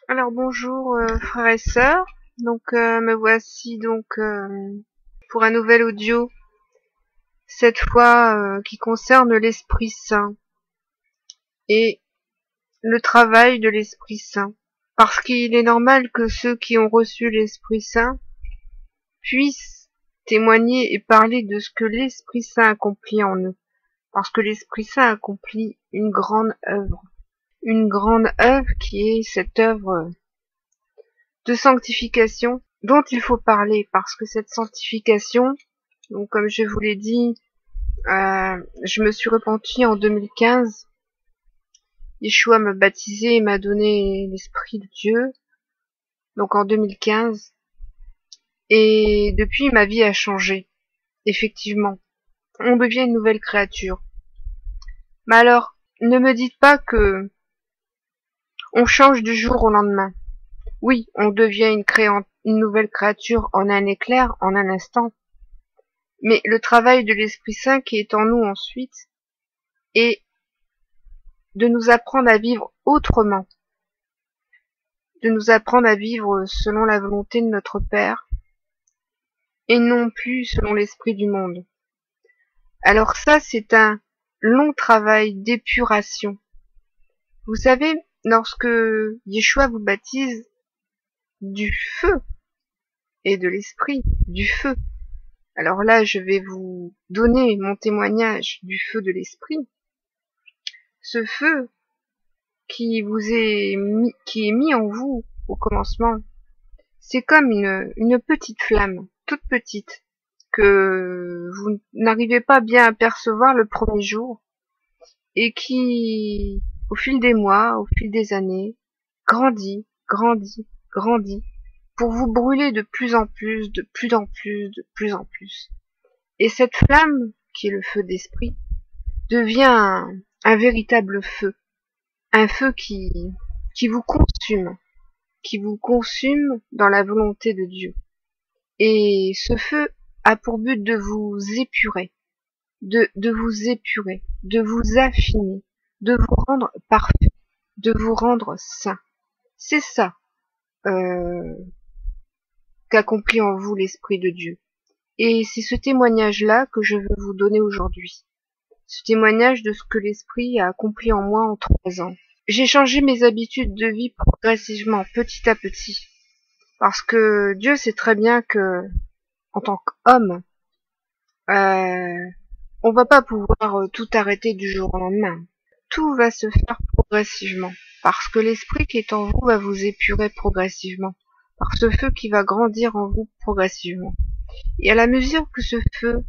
Alors bonjour frères et sœurs, me voici pour un nouvel audio, cette fois qui concerne l'Esprit Saint et le travail de l'Esprit Saint. Parce qu'il est normal que ceux qui ont reçu l'Esprit Saint puissent témoigner et parler de ce que l'Esprit Saint accomplit en eux. Parce que l'Esprit Saint accomplit une grande œuvre qui est cette œuvre de sanctification dont il faut parler, parce que cette sanctification, donc comme je vous l'ai dit, je me suis repentie en 2015. Yeshua m'a baptisé et m'a donné l'Esprit de Dieu, donc en 2015. Et depuis, ma vie a changé. Effectivement, on devient une nouvelle créature. Mais alors, ne me dites pas que on change du jour au lendemain. Oui, on devient une nouvelle créature en un éclair, en un instant. Mais le travail de l'Esprit Saint qui est en nous ensuite est de nous apprendre à vivre autrement, de nous apprendre à vivre selon la volonté de notre Père et non plus selon l'esprit du monde. Alors ça, c'est un long travail d'épuration. Vous savez, lorsque Yeshua vous baptise du feu et de l'esprit, du feu. Alors là, je vais vous donner mon témoignage du feu de l'esprit. Ce feu qui est mis en vous au commencement, c'est comme une petite flamme, toute petite, que vous n'arrivez pas bien à percevoir le premier jour, et qui, au fil des mois, au fil des années, grandit, grandit, grandit, pour vous brûler de plus en plus, de plus en plus, de plus en plus. Et cette flamme, qui est le feu d'esprit, devient un véritable feu. Un feu qui vous consume dans la volonté de Dieu. Et ce feu a pour but de vous épurer, de vous épurer, de vous affiner, de vous rendre parfait, de vous rendre saint. C'est ça qu'accomplit en vous l'Esprit de Dieu. Et c'est ce témoignage-là que je veux vous donner aujourd'hui. Ce témoignage de ce que l'Esprit a accompli en moi en 3 ans. J'ai changé mes habitudes de vie progressivement, petit à petit. Parce que Dieu sait très bien que, en tant qu'homme, on va pas pouvoir tout arrêter du jour au lendemain. Tout va se faire progressivement. Parce que l'Esprit qui est en vous va vous épurer progressivement. Par ce feu qui va grandir en vous progressivement. Et à la mesure que ce feu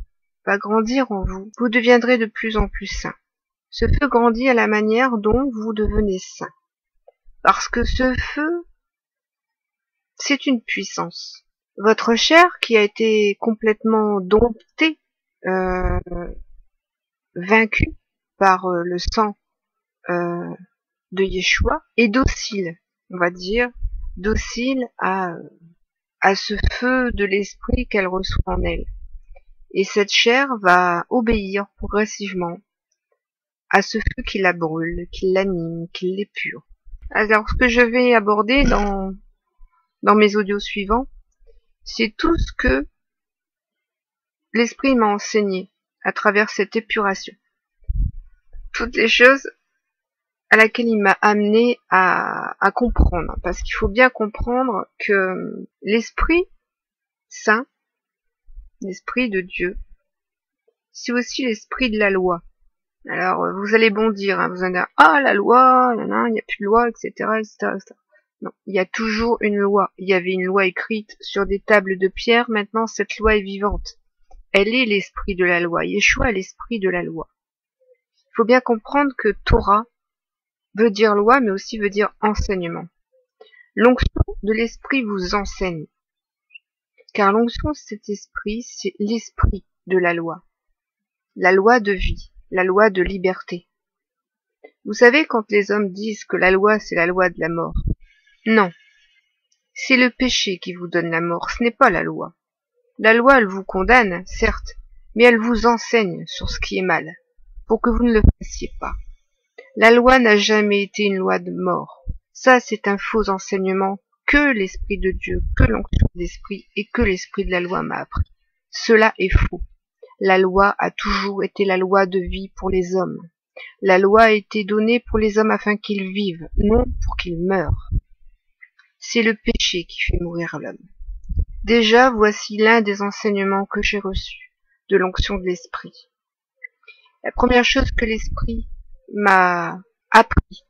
va grandir en vous, vous deviendrez de plus en plus saint. Ce feu grandit à la manière dont vous devenez saint. Parce que ce feu, c'est une puissance. Votre chair, qui a été complètement domptée, vaincue par le sang de Yeshua, est docile, on va dire, docile à ce feu de l'esprit qu'elle reçoit en elle. Et cette chair va obéir progressivement à ce feu qui la brûle, qui l'anime, qui l'épure. Alors, ce que je vais aborder dans mes audios suivants, c'est tout ce que l'Esprit m'a enseigné à travers cette épuration. Toutes les choses à laquelle il m'a amené à comprendre. Parce qu'il faut bien comprendre que l'Esprit Saint, l'Esprit de Dieu, c'est aussi l'Esprit de la loi. Alors, vous allez bondir, hein, vous allez dire, ah, la loi, il n'y a plus de loi, etc., etc., etc. Non, il y a toujours une loi. Il y avait une loi écrite sur des tables de pierre, maintenant cette loi est vivante. Elle est l'esprit de la loi. Yeshua est l'esprit de la loi. Il faut bien comprendre que Torah veut dire loi, mais aussi veut dire enseignement. L'onction de l'esprit vous enseigne. Car l'onction de cet esprit, c'est l'esprit de la loi de vie, la loi de liberté. Vous savez, quand les hommes disent que la loi, c'est la loi de la mort, non. C'est le péché qui vous donne la mort, ce n'est pas la loi. La loi, elle vous condamne, certes, mais elle vous enseigne sur ce qui est mal, pour que vous ne le fassiez pas. La loi n'a jamais été une loi de mort, Ça, c'est un faux enseignement que l'Esprit de Dieu, que l'onction d'Esprit et que l'Esprit de la loi m'a appris. Cela est faux. La loi a toujours été la loi de vie pour les hommes. La loi a été donnée pour les hommes afin qu'ils vivent, non pour qu'ils meurent. C'est le péché qui fait mourir l'homme. Déjà, voici l'un des enseignements que j'ai reçus de l'onction de l'Esprit. La première chose que l'Esprit m'a appris,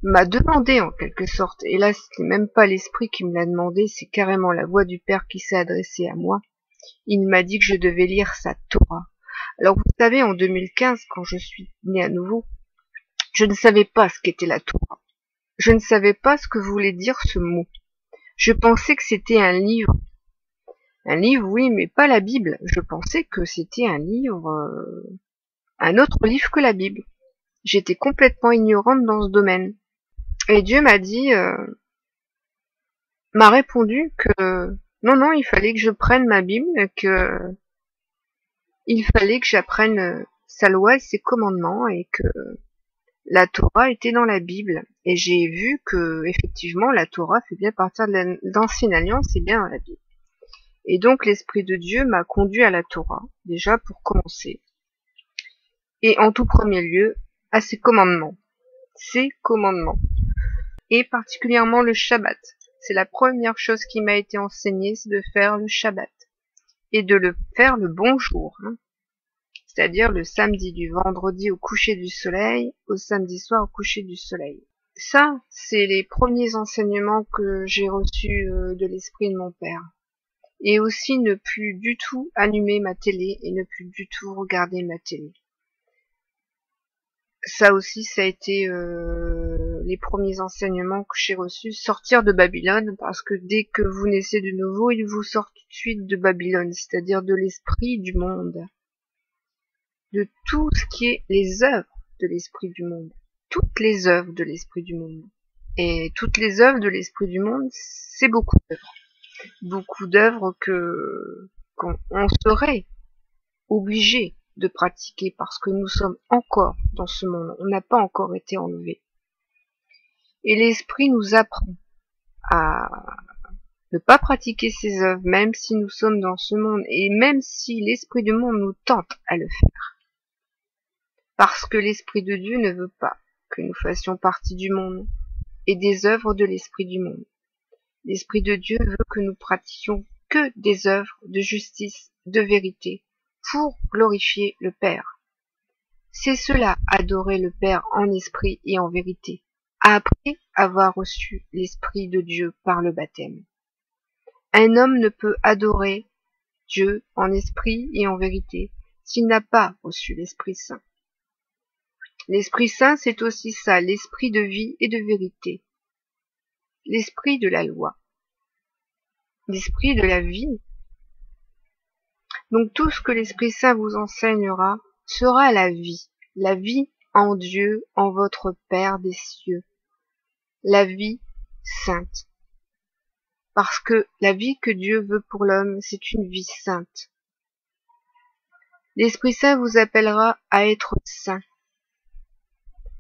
m'a demandé en quelque sorte, et là c'était même pas l'Esprit qui me l'a demandé, c'est carrément la voix du Père qui s'est adressée à moi. Il m'a dit que je devais lire sa Torah. Alors vous savez, en 2015, quand je suis née à nouveau, je ne savais pas ce qu'était la Torah. Je ne savais pas ce que voulait dire ce mot. Je pensais que c'était un livre. Un livre, oui, mais pas la Bible. Je pensais que c'était un livre, un autre livre que la Bible. J'étais complètement ignorante dans ce domaine. Et Dieu m'a dit, m'a répondu que non, il fallait que je prenne ma Bible, que il fallait que j'apprenne sa loi et ses commandements, et que la Torah était dans la Bible. Et j'ai vu que effectivement la Torah fait bien partir de l'ancienne alliance et bien dans la Bible. Et donc l'Esprit de Dieu m'a conduit à la Torah, déjà pour commencer. Et en tout premier lieu, à ses commandements. Ses commandements. Et particulièrement le Shabbat. C'est la première chose qui m'a été enseignée, c'est de faire le Shabbat. Et de le faire le bon jour. C'est-à-dire le samedi, du vendredi au coucher du soleil, au samedi soir au coucher du soleil. Ça, c'est les premiers enseignements que j'ai reçus de l'Esprit de mon Père. Et aussi ne plus du tout allumer ma télé et ne plus du tout regarder ma télé. Ça aussi, ça a été les premiers enseignements que j'ai reçus. Sortir de Babylone, parce que dès que vous naissez de nouveau, il vous sort tout de suite de Babylone, c'est-à-dire de l'esprit du monde. De tout ce qui est les œuvres de l'esprit du monde. Toutes les œuvres de l'esprit du monde. Et toutes les œuvres de l'esprit du monde, c'est beaucoup d'œuvres. Beaucoup d'œuvres qu'on serait obligé de pratiquer parce que nous sommes encore dans ce monde. On n'a pas encore été enlevés. Et l'esprit nous apprend à ne pas pratiquer ces œuvres, même si nous sommes dans ce monde et même si l'esprit du monde nous tente à le faire. Parce que l'Esprit de Dieu ne veut pas que nous fassions partie du monde et des œuvres de l'Esprit du monde. L'Esprit de Dieu veut que nous pratiquions que des œuvres de justice, de vérité, pour glorifier le Père. C'est cela, adorer le Père en esprit et en vérité, après avoir reçu l'Esprit de Dieu par le baptême. Un homme ne peut adorer Dieu en esprit et en vérité s'il n'a pas reçu l'Esprit Saint. L'Esprit Saint, c'est aussi ça, l'esprit de vie et de vérité, l'esprit de la loi, l'esprit de la vie. Donc tout ce que l'Esprit Saint vous enseignera sera la vie en Dieu, en votre Père des cieux, la vie sainte. Parce que la vie que Dieu veut pour l'homme, c'est une vie sainte. L'Esprit Saint vous appellera à être saint.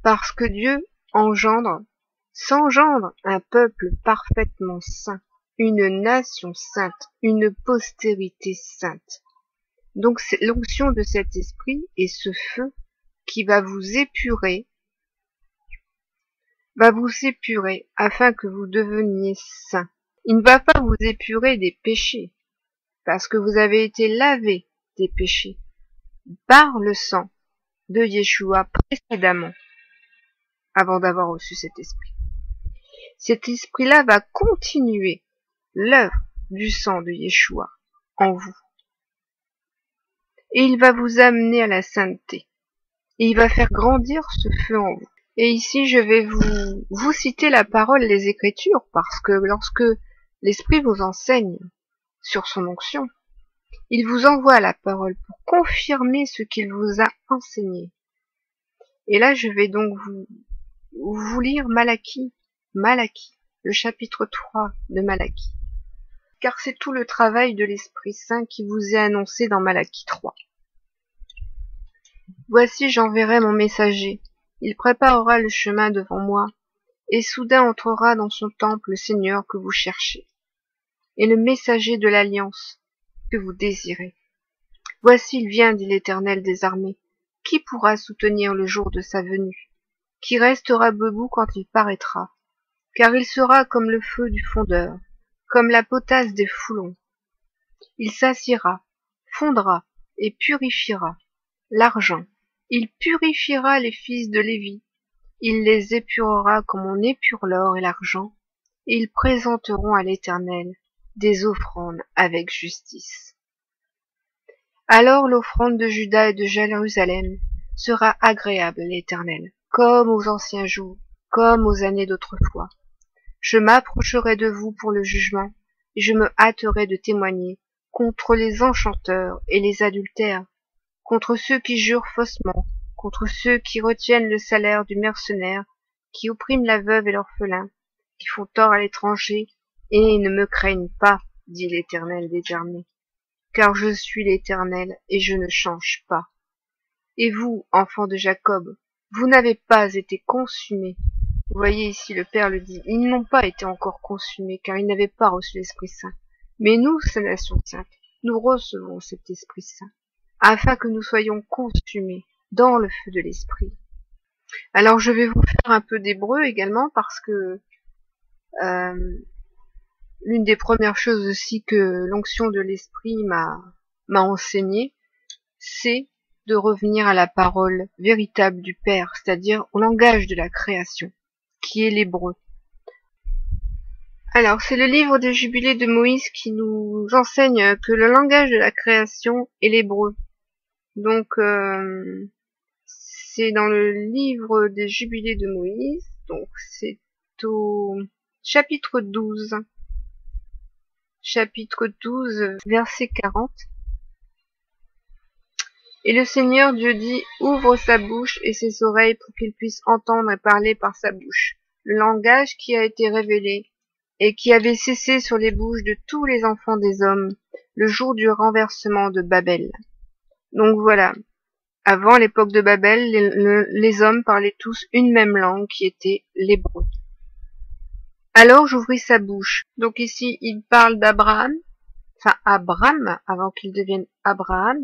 Parce que Dieu s'engendre un peuple parfaitement saint, une nation sainte, une postérité sainte. Donc c'est l'onction de cet esprit et ce feu qui va vous épurer afin que vous deveniez saints. Il ne va pas vous épurer des péchés, parce que vous avez été lavés des péchés par le sang de Yeshua précédemment, avant d'avoir reçu cet esprit. Cet esprit-là va continuer l'œuvre du sang de Yeshua en vous. Et il va vous amener à la sainteté. Et il va faire grandir ce feu en vous. Et ici, je vais vous citer la parole des Écritures, parce que lorsque l'Esprit vous enseigne sur son onction, il vous envoie la parole pour confirmer ce qu'il vous a enseigné. Et là, je vais donc vous lire Malachie, le chapitre 3 de Malachie. Car c'est tout le travail de l'Esprit Saint qui vous est annoncé dans Malachie 3. Voici, j'enverrai mon messager. Il préparera le chemin devant moi. et soudain entrera dans son temple le Seigneur que vous cherchez, et le messager de l'alliance que vous désirez. Voici il vient, dit l'Éternel des armées. Qui pourra soutenir le jour de sa venue? Qui restera debout quand il paraîtra? Car il sera comme le feu du fondeur, comme la potasse des foulons. Il s'assiera, fondra et purifiera l'argent. Il purifiera les fils de Lévi. Il les épurera comme on épure l'or et l'argent, et ils présenteront à l'Éternel des offrandes avec justice. Alors l'offrande de Juda et de Jérusalem sera agréable à l'Éternel, comme aux anciens jours, comme aux années d'autrefois. Je m'approcherai de vous pour le jugement, et je me hâterai de témoigner contre les enchanteurs et les adultères, contre ceux qui jurent faussement, contre ceux qui retiennent le salaire du mercenaire, qui oppriment la veuve et l'orphelin, qui font tort à l'étranger, et ne me craignent pas, dit l'Éternel des armées. Car je suis l'Éternel, et je ne change pas. Et vous, enfants de Jacob, vous n'avez pas été consumés. Vous voyez ici, le Père le dit, ils n'ont pas été encore consumés, car ils n'avaient pas reçu l'Esprit Saint. Mais nous, sa nation sainte, nous recevons cet Esprit Saint, afin que nous soyons consumés dans le feu de l'Esprit. Alors je vais vous faire un peu d'hébreu également, parce que l'une des premières choses aussi que l'onction de l'Esprit m'a enseigné, c'est de revenir à la parole véritable du Père, c'est-à-dire au langage de la création, qui est l'hébreu. Alors, c'est le livre des Jubilés de Moïse qui nous enseigne que le langage de la création est l'hébreu. Donc, c'est dans le livre des Jubilés de Moïse, donc c'est au chapitre 12. Chapitre 12, verset 40. Et le Seigneur Dieu dit, ouvre sa bouche et ses oreilles pour qu'il puisse entendre et parler par sa bouche le langage qui a été révélé et qui avait cessé sur les bouches de tous les enfants des hommes le jour du renversement de Babel. Donc voilà, avant l'époque de Babel, les hommes parlaient tous une même langue qui était l'hébreu. Alors j'ouvris sa bouche. Donc ici, il parle d'Abraham, enfin Abram, avant qu'il devienne Abraham,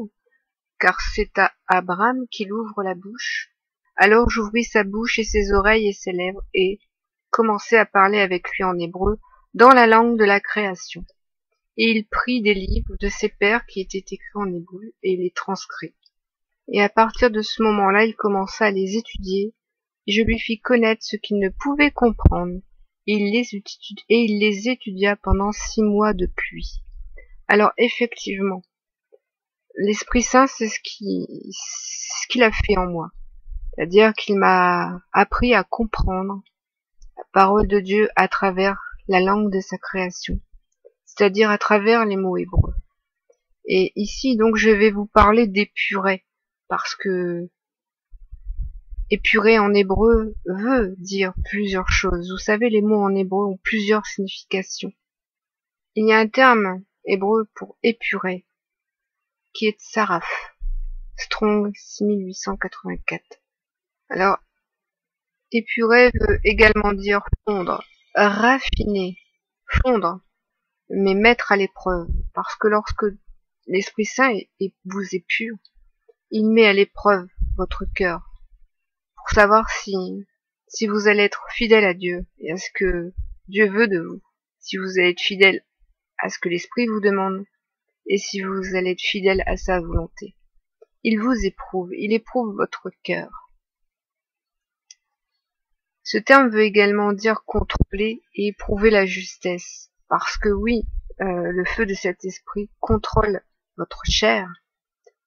car c'est à Abraham qu'il ouvre la bouche. Alors j'ouvris sa bouche et ses oreilles et ses lèvres, et commençai à parler avec lui en hébreu, dans la langue de la création. Et il prit des livres de ses pères qui étaient écrits en hébreu, et les transcrit. Et à partir de ce moment-là, il commença à les étudier, et je lui fis connaître ce qu'il ne pouvait comprendre, et il les étudia pendant 6 mois de pluie. Alors effectivement, l'Esprit Saint, c'est ce qu'il a fait en moi. C'est-à-dire qu'il m'a appris à comprendre la parole de Dieu à travers la langue de sa création. C'est-à-dire à travers les mots hébreux. Et ici, donc, je vais vous parler d'épurer, parce que épurer en hébreu veut dire plusieurs choses. Vous savez, les mots en hébreu ont plusieurs significations. Il y a un terme hébreu pour épurer, qui est saraf, Strong 6884. Alors, épurer veut également dire fondre, raffiner, fondre, mais mettre à l'épreuve, parce que lorsque l'Esprit Saint vous épure, il met à l'épreuve votre cœur, pour savoir si vous allez être fidèle à Dieu, et à ce que Dieu veut de vous, si vous allez être fidèle à ce que l'Esprit vous demande, et si vous allez être fidèle à sa volonté. Il vous éprouve, il éprouve votre cœur. Ce terme veut également dire contrôler et éprouver la justesse, parce que oui, le feu de cet esprit contrôle votre chair,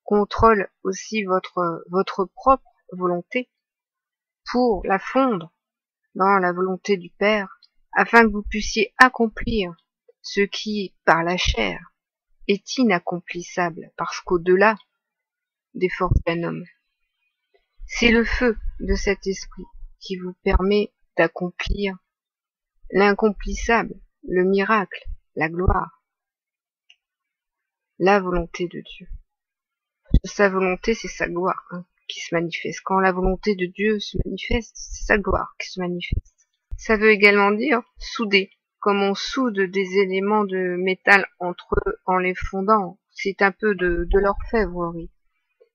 contrôle aussi votre propre volonté, pour la fondre dans la volonté du Père, afin que vous puissiez accomplir ce qui, par la chair, est inaccomplissable, parce qu'au-delà des forces d'un homme. C'est le feu de cet esprit qui vous permet d'accomplir l'incomplissable, le miracle, la gloire, la volonté de Dieu. Sa volonté, c'est sa gloire qui se manifeste. Quand la volonté de Dieu se manifeste, c'est sa gloire qui se manifeste. Ça veut également dire souder, comme on soude des éléments de métal entre eux en les fondant. C'est un peu de l'orfèvrerie.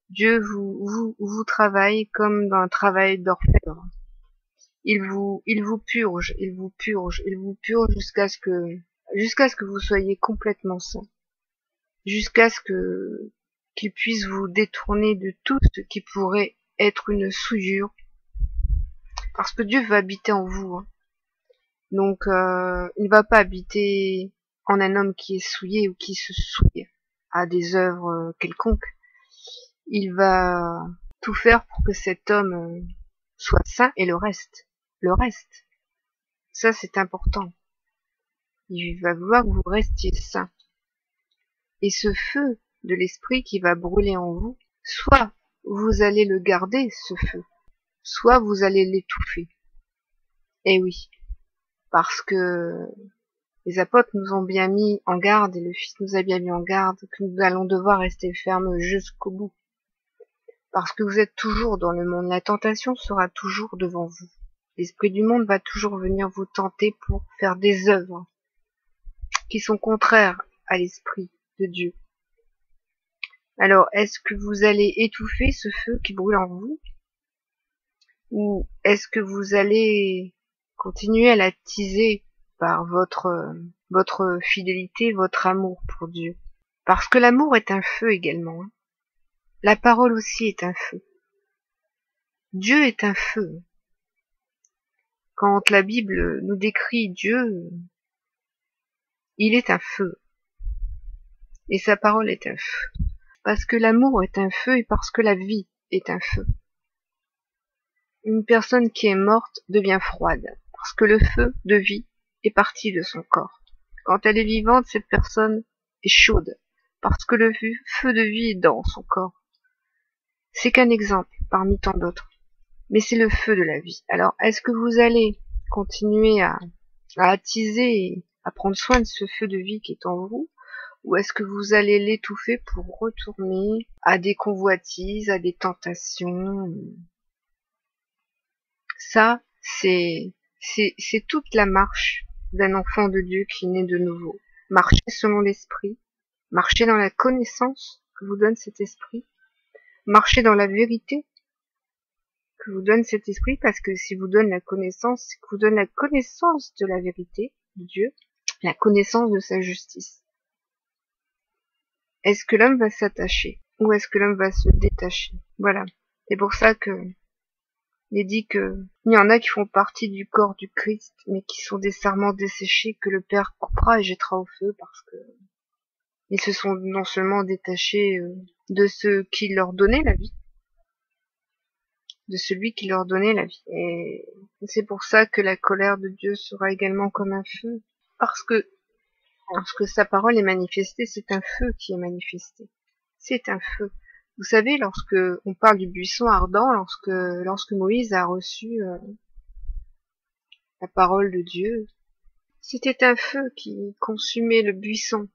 Dieu vous travaille comme dans un travail d'orfèvre. Il vous purge, il vous purge, il vous purge jusqu'à ce que vous soyez complètement saint. Jusqu'à ce qu'il puisse vous détourner de tout ce qui pourrait être une souillure. Parce que Dieu va habiter en vous. Hein. Donc, il ne va pas habiter en un homme qui est souillé ou qui se souille à des œuvres quelconques. Il va tout faire pour que cet homme soit saint et le reste, ça c'est important. Il va vouloir que vous restiez saint. Et ce feu de l'esprit qui va brûler en vous, soit vous allez le garder, ce feu, soit vous allez l'étouffer. Eh oui, parce que les apôtres nous ont bien mis en garde et le Fils nous a bien mis en garde que nous allons devoir rester fermes jusqu'au bout. Parce que vous êtes toujours dans le monde, la tentation sera toujours devant vous. L'esprit du monde va toujours venir vous tenter pour faire des œuvres qui sont contraires à l'esprit de Dieu. Alors, est-ce que vous allez étouffer ce feu qui brûle en vous? Ou est-ce que vous allez continuer à l'attiser par votre fidélité, votre amour pour Dieu? Parce que l'amour est un feu également. Hein. La parole aussi est un feu. Dieu est un feu. Quand la Bible nous décrit Dieu, il est un feu. Et sa parole est un feu. Parce que l'amour est un feu et parce que la vie est un feu. Une personne qui est morte devient froide. Parce que le feu de vie est parti de son corps. Quand elle est vivante, cette personne est chaude. Parce que le feu de vie est dans son corps. C'est qu'un exemple parmi tant d'autres. Mais c'est le feu de la vie. Alors, est-ce que vous allez continuer à attiser et à prendre soin de ce feu de vie qui est en vous? Ou est-ce que vous allez l'étouffer pour retourner à des convoitises, à des tentations? Ça, c'est toute la marche d'un enfant de Dieu qui naît de nouveau. Marcher selon l'esprit, marcher dans la connaissance que vous donne cet esprit, marcher dans la vérité que vous donne cet esprit, parce que si vous donne la connaissance, c'est que vous donne la connaissance de la vérité de Dieu, la connaissance de sa justice. Est-ce que l'homme va s'attacher ou est-ce que l'homme va se détacher? Voilà. C'est pour ça que il est dit que il y en a qui font partie du corps du Christ, mais qui sont des sarments desséchés que le Père coupera et jettera au feu parce que ils se sont non seulement détachés de ceux qui leur donnaient la vie, de celui qui leur donnait la vie. Et c'est pour ça que la colère de Dieu sera également comme un feu, parce que lorsque sa parole est manifestée, c'est un feu qui est manifesté. C'est un feu. Vous savez, lorsque on parle du buisson ardent, lorsque Moïse a reçu la parole de Dieu, c'était un feu qui consumait le buisson,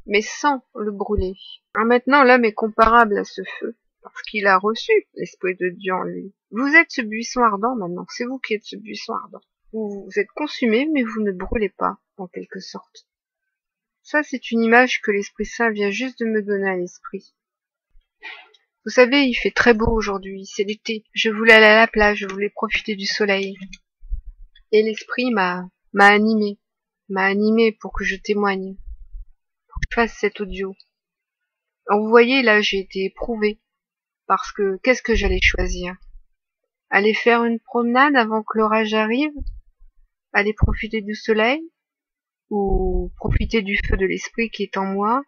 mais sans le brûler. Alors maintenant, l'homme est comparable à ce feu, parce qu'il a reçu l'Esprit de Dieu en lui. Vous êtes ce buisson ardent maintenant, c'est vous qui êtes ce buisson ardent. Vous êtes consumé, mais vous ne brûlez pas, en quelque sorte. Ça, c'est une image que l'Esprit Saint vient juste de me donner à l'esprit. Vous savez, il fait très beau aujourd'hui, c'est l'été. Je voulais aller à la plage, je voulais profiter du soleil. Et l'Esprit m'a animé pour que je témoigne, pour que je fasse cet audio. Alors, vous voyez, là, j'ai été éprouvée, parce que qu'est-ce que j'allais choisir? Aller faire une promenade avant que l'orage arrive? Aller profiter du soleil? Ou profiter du feu de l'Esprit qui est en moi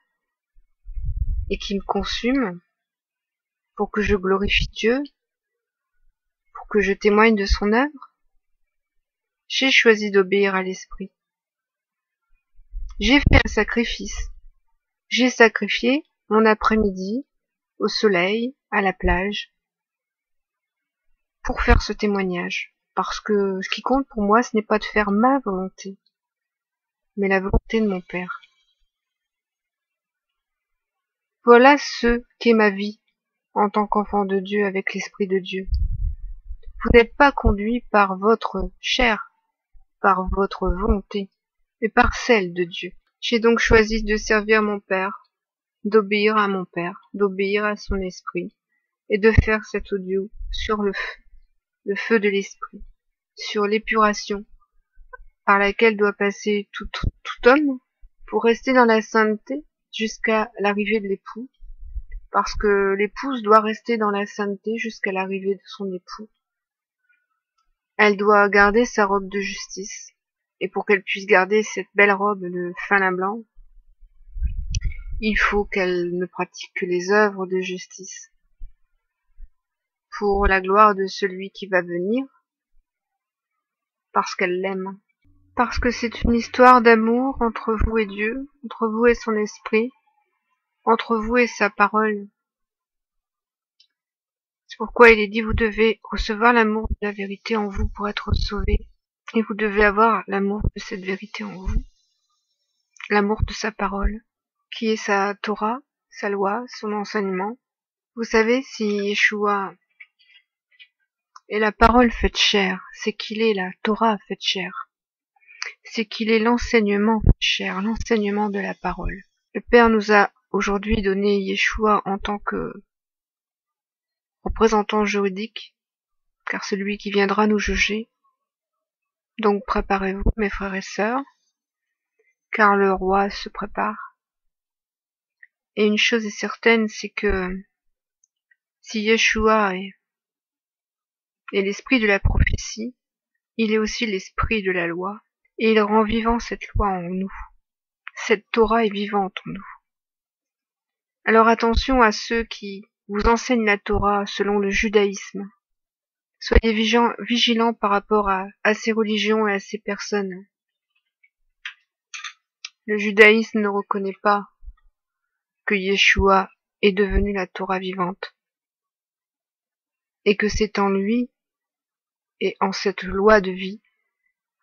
et qui me consume pour que je glorifie Dieu, pour que je témoigne de son œuvre? J'ai choisi d'obéir à l'Esprit. J'ai fait un sacrifice. J'ai sacrifié mon après-midi au soleil, à la plage, pour faire ce témoignage. Parce que ce qui compte pour moi, ce n'est pas de faire ma volonté, mais la volonté de mon Père. Voilà ce qu'est ma vie en tant qu'enfant de Dieu avec l'Esprit de Dieu. Vous n'êtes pas conduit par votre chair, par votre volonté, mais par celle de Dieu. J'ai donc choisi de servir mon Père, d'obéir à mon Père, d'obéir à son esprit, et de faire cet audio sur le feu de l'esprit, sur l'épuration par laquelle doit passer tout homme pour rester dans la sainteté jusqu'à l'arrivée de l'époux, parce que l'épouse doit rester dans la sainteté jusqu'à l'arrivée de son époux. Elle doit garder sa robe de justice, et pour qu'elle puisse garder cette belle robe de fin lin blanc, il faut qu'elle ne pratique que les œuvres de justice, pour la gloire de celui qui va venir, parce qu'elle l'aime. Parce que c'est une histoire d'amour entre vous et Dieu, entre vous et son esprit, entre vous et sa parole. C'est pourquoi il est dit, vous devez recevoir l'amour de la vérité en vous pour être sauvés. Et vous devez avoir l'amour de cette vérité en vous, l'amour de sa parole, qui est sa Torah, sa loi, son enseignement. Vous savez, si Yeshua est la parole faite chair, c'est qu'il est la Torah faite chair. C'est qu'il est l'enseignement fait chair, l'enseignement de la parole. Le Père nous a aujourd'hui donné Yeshua en tant que représentant juridique, car c'est lui qui viendra nous juger. Donc préparez-vous, mes frères et sœurs, car le roi se prépare. Et une chose est certaine, c'est que si Yeshua est l'esprit de la prophétie, il est aussi l'esprit de la loi, et il rend vivant cette loi en nous. Cette Torah est vivante en nous. Alors attention à ceux qui vous enseignent la Torah selon le judaïsme. Soyez vigilants par rapport à ces religions et à ces personnes. Le judaïsme ne reconnaît pas que Yeshua est devenu la Torah vivante, et que c'est en lui et en cette loi de vie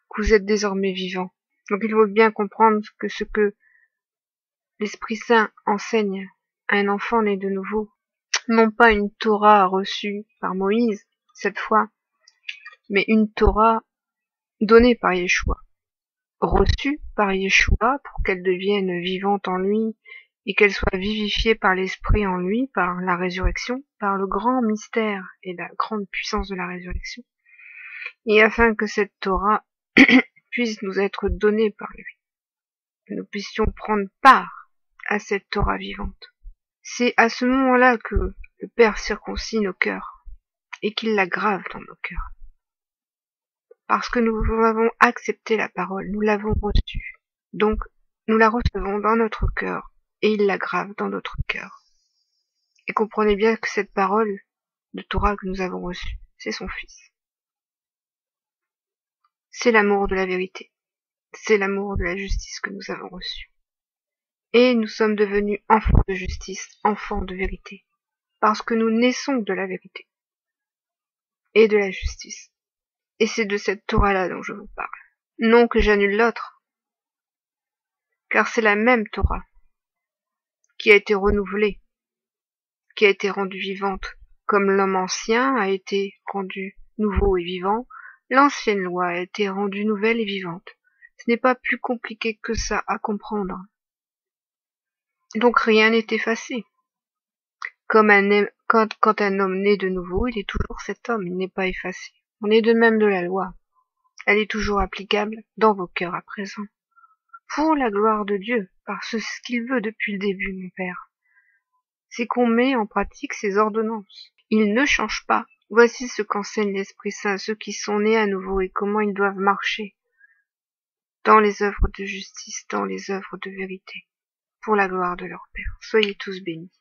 que vous êtes désormais vivants. Donc il faut bien comprendre que ce que l'Esprit Saint enseigne à un enfant né de nouveau, non pas une Torah reçue par Moïse, cette fois, mais une Torah donnée par Yeshua, reçue par Yeshua pour qu'elle devienne vivante en lui et qu'elle soit vivifiée par l'Esprit en lui, par la résurrection, par le grand mystère et la grande puissance de la résurrection, et afin que cette Torah puisse nous être donnée par lui, que nous puissions prendre part à cette Torah vivante. C'est à ce moment-là que le Père circoncis nos cœurs et qu'il la grave dans nos cœurs. Parce que nous avons accepté la parole, nous l'avons reçue. Donc, nous la recevons dans notre cœur et il la grave dans notre cœur. Et comprenez bien que cette parole de Torah que nous avons reçue, c'est son Fils. C'est l'amour de la vérité. C'est l'amour de la justice que nous avons reçu. Et nous sommes devenus enfants de justice, enfants de vérité, parce que nous naissons de la vérité et de la justice. Et c'est de cette Torah-là dont je vous parle. Non que j'annule l'autre, car c'est la même Torah qui a été renouvelée, qui a été rendue vivante, comme l'homme ancien a été rendu nouveau et vivant, l'ancienne loi a été rendue nouvelle et vivante. Ce n'est pas plus compliqué que ça à comprendre. Donc rien n'est effacé. Comme quand un homme naît de nouveau, il est toujours cet homme, il n'est pas effacé. On est de même de la loi. Elle est toujours applicable dans vos cœurs à présent. Pour la gloire de Dieu, parce que ce qu'il veut depuis le début, mon Père, c'est qu'on met en pratique ses ordonnances. Il ne change pas. Voici ce qu'enseigne l'Esprit Saint, ceux qui sont nés à nouveau et comment ils doivent marcher dans les œuvres de justice, dans les œuvres de vérité, pour la gloire de leur Père. Soyez tous bénis.